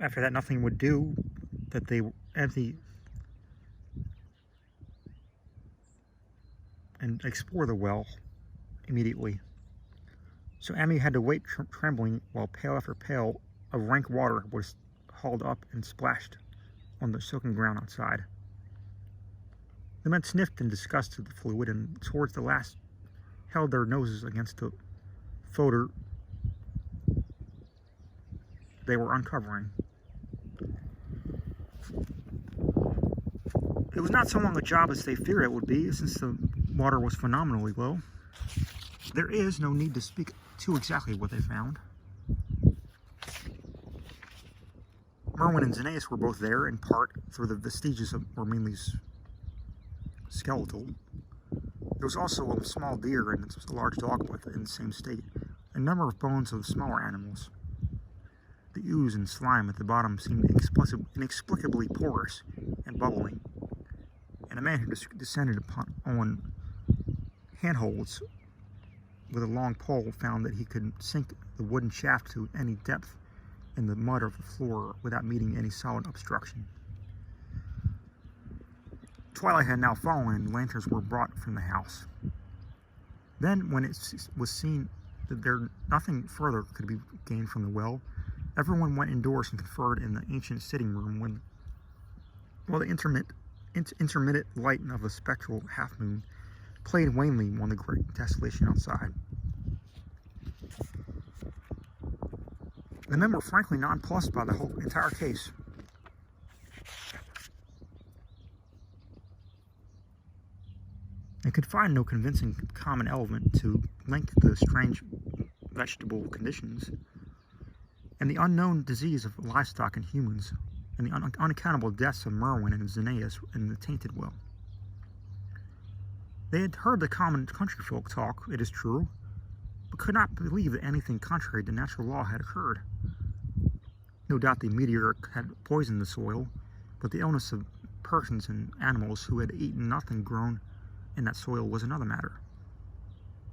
After that, nothing would do, that they empty and explore the well immediately. So Amy had to wait trembling while pail after pail of rank water was hauled up and splashed on the soaking ground outside. The men sniffed in disgust of the fluid, and towards the last held their noses against the fodder they were uncovering. It was not so long a job as they feared it would be, since the water was phenomenally low. There is no need to speak to exactly what they found. Merwin and Xenaeus were both there, in part through the vestiges of Ormeli's skeletal. There was also a small deer and a large dog in the same state, a number of bones of smaller animals. The ooze and slime at the bottom seemed inexplicably porous and bubbling, and a man who descended on handholds with a long pole found that he could sink the wooden shaft to any depth in the mud of the floor without meeting any solid obstruction. Twilight had now fallen, and lanterns were brought from the house. Then, when it was seen that nothing further could be gained from the well, everyone went indoors and conferred in the ancient sitting room while the intermittent light of a spectral half-moon played wanly on the great desolation outside. The men were frankly nonplussed by the whole entire case. They could find no convincing common element to link the strange vegetable conditions, and the unknown disease of livestock and humans, and the unaccountable deaths of Merwin and Xenaeus in the tainted well. They had heard the common country folk talk, it is true, but could not believe that anything contrary to natural law had occurred. No doubt the meteor had poisoned the soil, but the illness of persons and animals who had eaten nothing grown in that soil was another matter.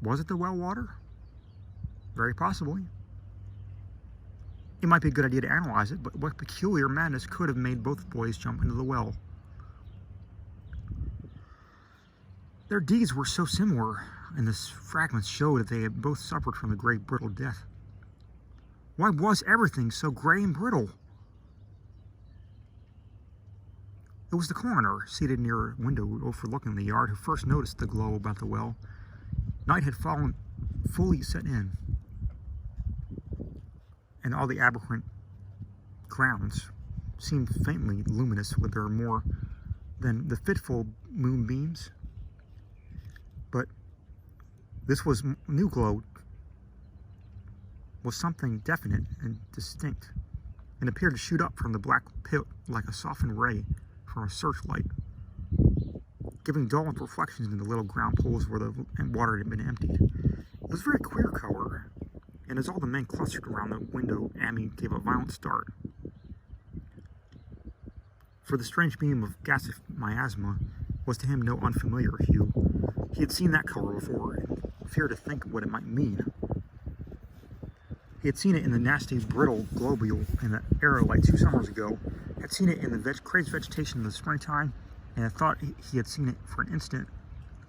Was it the well water? Very possibly. It might be a good idea to analyze it, but what peculiar madness could have made both boys jump into the well? Their deeds were so similar, and the fragments showed that they had both suffered from a great brittle death. Why was everything so gray and brittle? It was the coroner, seated near a window overlooking the yard, who first noticed the glow about the well. Night had fully set in, and all the aberrant grounds seemed faintly luminous with their more than the fitful moonbeams. But this new glow was something definite and distinct, and appeared to shoot up from the black pit like a softened ray from a searchlight, giving dull reflections in the little ground pools where the water had been emptied. It was a very queer color, and as all the men clustered around the window, Amy gave a violent start. For the strange beam of gaseous miasma was to him no unfamiliar hue. He had seen that color before, and feared to think what it might mean. He had seen it in the nasty, brittle globule in the aerolite 2 summers ago, had seen it in the crazed vegetation in the springtime, and had thought he had seen it for an instant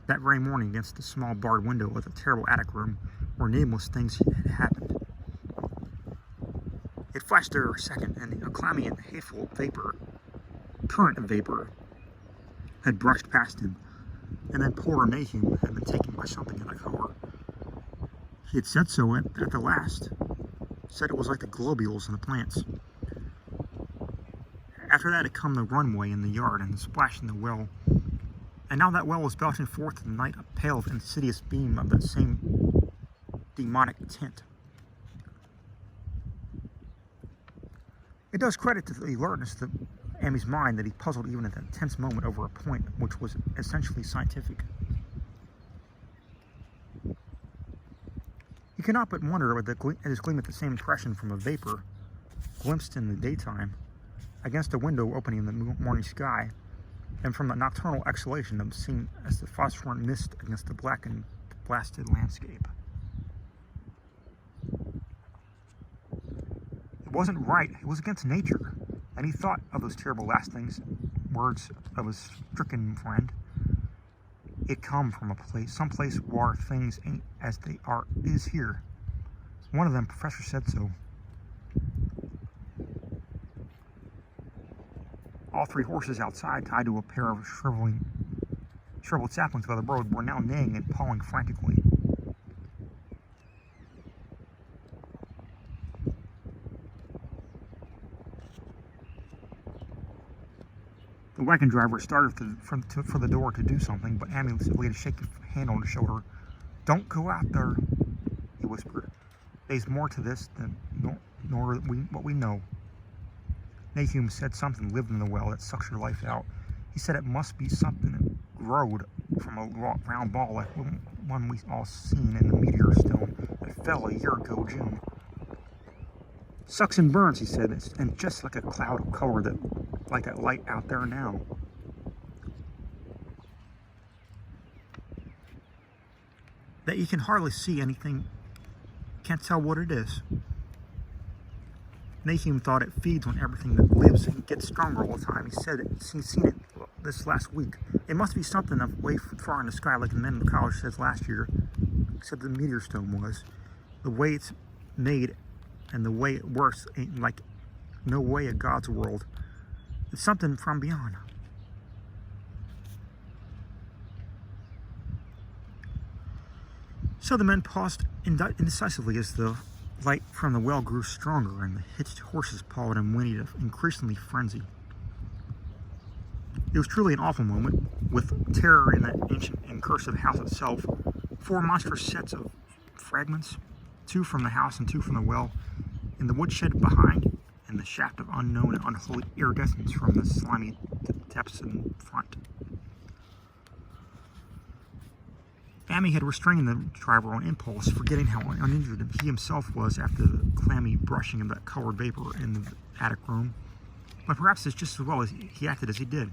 that very morning against the small barred window of the terrible attic room where nameless things had happened. It flashed there a second, and a clammy and hateful current of vapor, had brushed past him, and then poor Nahum had been taken by something in the color. He had said so at the last. Said it was like the globules in the plants. After that had come the runway in the yard and the splash in the well. And now that well was belching forth in the night a pale and insidious beam of that same demonic tint. It does credit to the alertness of Amy's mind that he puzzled even at that tense moment over a point which was essentially scientific. He could not but wonder at his gleam at the same impression from a vapor, glimpsed in the daytime, against a window opening in the morning sky, and from the nocturnal exhalation that was seen as the phosphorescent mist against the blackened, blasted landscape. It It wasn't right. It was against nature. And he thought of those terrible last things, words of his stricken friend. It come from a place, some place where things ain't as they are is here. One of them, professor, said so. All three horses outside, tied to a pair of shriveled saplings by the road, were now neighing and pawing frantically. The wagon driver started for the door to do something, but Amy laid a shaky hand on his shoulder. "Don't go out there," he whispered. "There's more to this than nor what we know." Nahum said something lived in the well that sucks your life out. He said it must be something that growed from a round ball like one we all seen in the meteor stone that fell a year ago June. "Sucks and burns," he said, "and just like a cloud of color like that light out there now." That you can hardly see anything, can't tell what it is. Nahum thought it feeds on everything that lives and gets stronger all the time. He said he's seen it this last week. It must be something way far in the sky, like the men in the college said last year, except the meteor stone was. The way it's made and the way it works ain't like no way of God's world. It's something from beyond. So the men paused indecisively as the light from the well grew stronger and the hitched horses pawed and whinnied increasingly frenzy. It was truly an awful moment, with terror in that ancient and cursive house itself. 4 monstrous sets of fragments, 2 from the house and 2 from the well, in the woodshed behind, and the shaft of unknown and unholy iridescence from the slimy depths in front. Amy had restrained the driver on impulse, forgetting how uninjured he himself was after the clammy brushing of that colored vapor in the attic room. But perhaps it's just as well as he acted as he did.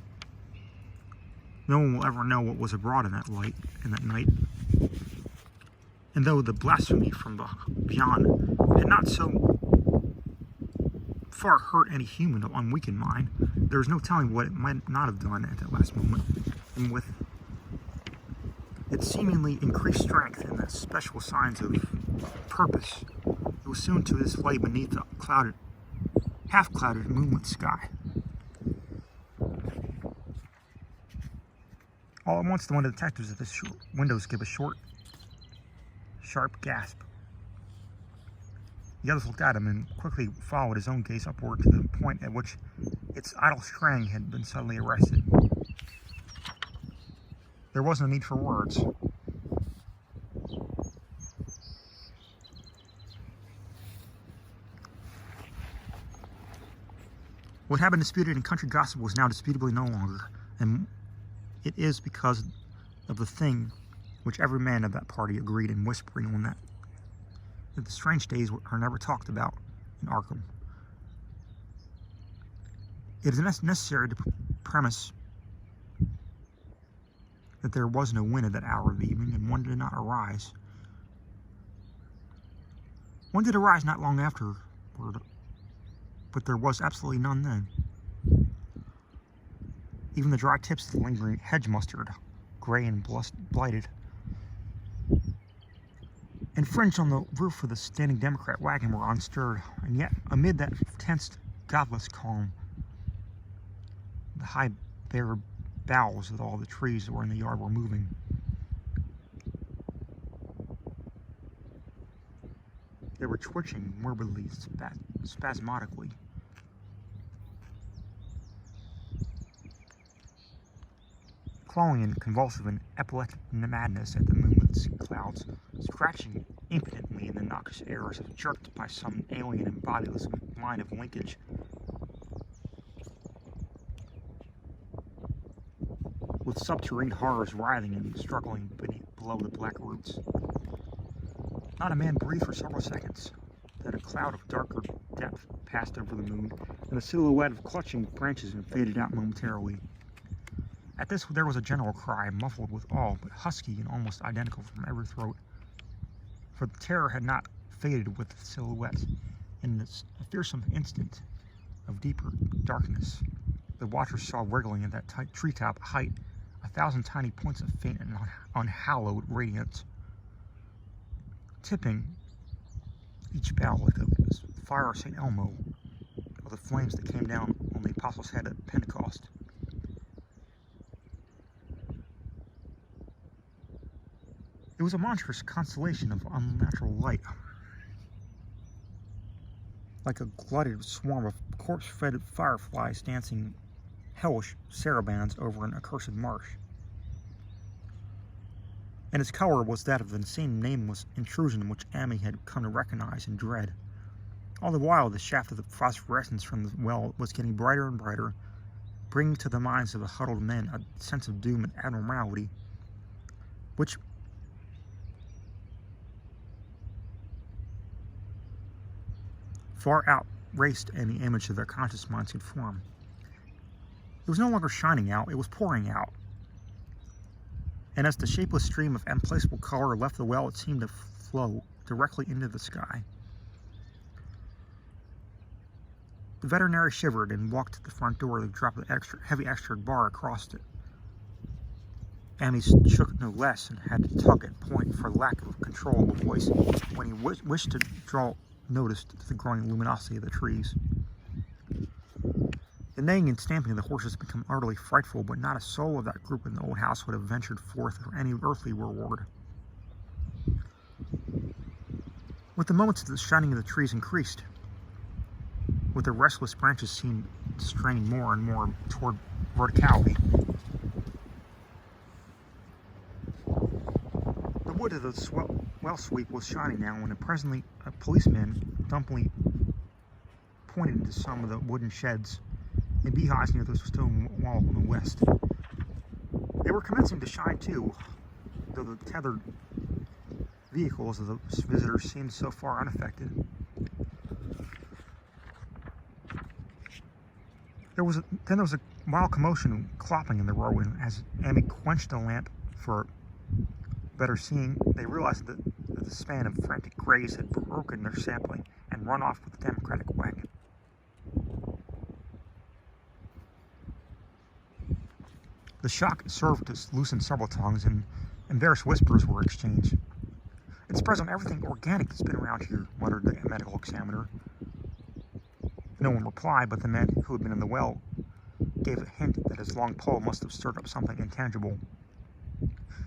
No one will ever know what was abroad in that light, in that night. And though the blasphemy from beyond had not so far hurt any human of unweakened mind, there was no telling what it might not have done at that last moment. And with its seemingly increased strength and the special signs of purpose, it was soon to display beneath the half-clouded moonlit sky. All at once, one of the detectives at the windows gave a short, sharp gasp. The others looked at him and quickly followed his own gaze upward to the point at which its idle string had been suddenly arrested. There was no need for words. What had been disputed in country gossip was now disputably no longer, and it is because of the thing which every man of that party agreed in whispering on that the strange days are never talked about in Arkham. It is necessary to premise that there was no wind at that hour of the evening, and one did not arise. One did arise not long afterward, but there was absolutely none then. Even the dry tips of the lingering hedge mustard, gray and blighted, and fringed on the roof of the standing Democrat wagon were unstirred, and yet amid that tense, godless calm, the high, bare boughs of all the trees that were in the yard were moving. They were twitching morbidly, spasmodically. Clawing in convulsive and epileptic madness at the moonlit clouds, scratching impotently in the noxious air as if jerked by some alien and bodiless line of linkage. With subterranean horrors writhing and struggling below the black roots. Not a man breathed for several seconds. Then a cloud of darker depth passed over the moon, and the silhouette of clutching branches faded out momentarily. At this there was a general cry, muffled with awe, but husky and almost identical from every throat. For the terror had not faded with the silhouette. In this fearsome instant of deeper darkness, the watchers saw wriggling at that tight treetop height 1,000 tiny points of faint and unhallowed radiance, tipping each bough like the fire of St. Elmo, or the flames that came down on the apostles' head at Pentecost. It was a monstrous constellation of unnatural light, like a glutted swarm of corpse-fed fireflies dancing hellish sarabands over an accursed marsh. And its color was that of the same nameless intrusion which Amy had come to recognize and dread. All the while, the shaft of the phosphorescence from the well was getting brighter and brighter, bringing to the minds of the huddled men a sense of doom and abnormality, which far outraced any image of their conscious minds could form. It was no longer shining out, it was pouring out. And as the shapeless stream of implacable color left the well, it seemed to flow directly into the sky. The veterinary shivered and walked to the front door to drop the heavy extra bar across it. Amy shook no less and had to tug at point for lack of control of the voice when he wished to draw notice to the growing luminosity of the trees. The neighing and stamping of the horses had become utterly frightful, but not a soul of that group in the old house would have ventured forth for any earthly reward. With the moments, the shining of the trees increased, with the restless branches seemed to strain more and more toward verticality. The wood of the well sweep was shining now, when presently a policeman dumbly pointed into some of the wooden sheds and beehives near the stone wall on the west. They were commencing to shine too, though the tethered vehicles of the visitors seemed so far unaffected. Then there was a wild commotion and clopping in the road, and as Amy quenched the lamp for better seeing, they realized that the span of frantic grays had broken their sampling and run off with the Democratic wagon. The shock served to loosen several tongues, and embarrassed whispers were exchanged. "It's present everything organic that's been around here," muttered the medical examiner. No one replied, but the man who had been in the well gave a hint that his long pole must have stirred up something intangible.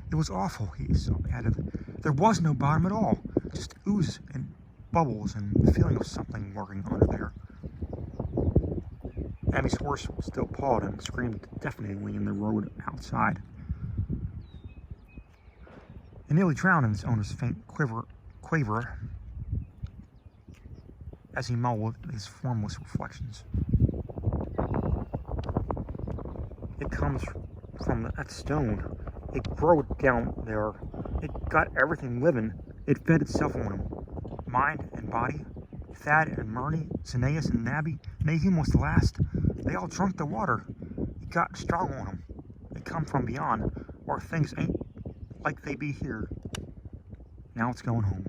"It was awful," he added. "There was no bottom at all, just ooze and bubbles and the feeling of something lurking under there." Amy's horse still pawed and screamed deafeningly in the road outside. It nearly drowned in its owner's faint quaver as he mulled his formless reflections. "It comes from that stone. It growed down there. It got everything living. It fed itself on him. Mind and body. Thad and Murney, Zenaeus and Nabby, Nahum was the last. They all drunk the water. It got strong on them. It come from beyond, or things ain't like they be here. Now it's going home."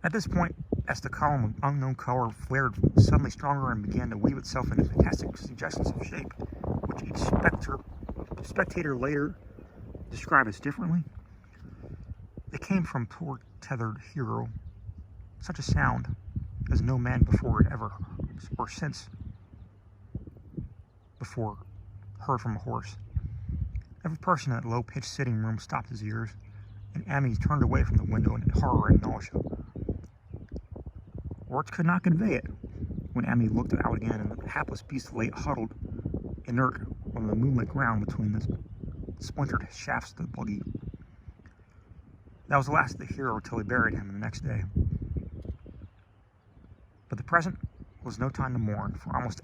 At this point, as the column of unknown color flared suddenly stronger and began to weave itself into fantastic suggestions of shape, which each spectator later described as differently, it came from poor tethered hero, such a sound as no man before had ever or since before heard from a horse. Every person in that low-pitched sitting room stopped his ears, and Amy turned away from the window in horror and nausea. Words could not convey it. When Amy looked out again, and the hapless beast lay huddled, inert, on the moonlit ground between the splintered shafts of the buggy. That was the last of the hero till they buried him the next day. But the present was no time to mourn, for almost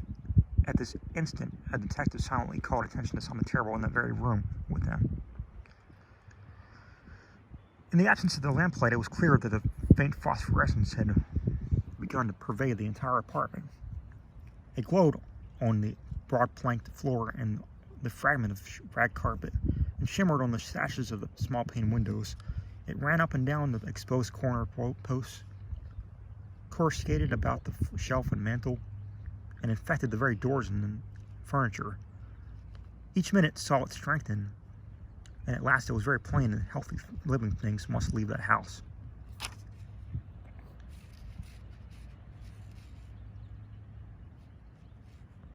at this instant a detective silently called attention to something terrible in that very room with them. In the absence of the lamplight, it was clear that the faint phosphorescence had begun to pervade the entire apartment. It glowed on the broad planked floor and the fragment of rag carpet, and shimmered on the sashes of the small pane windows, It ran up and down the exposed corner posts, coruscated about the shelf and mantel, and infected the very doors and the furniture. Each minute saw it strengthen, and at last it was very plain that healthy living things must leave that house.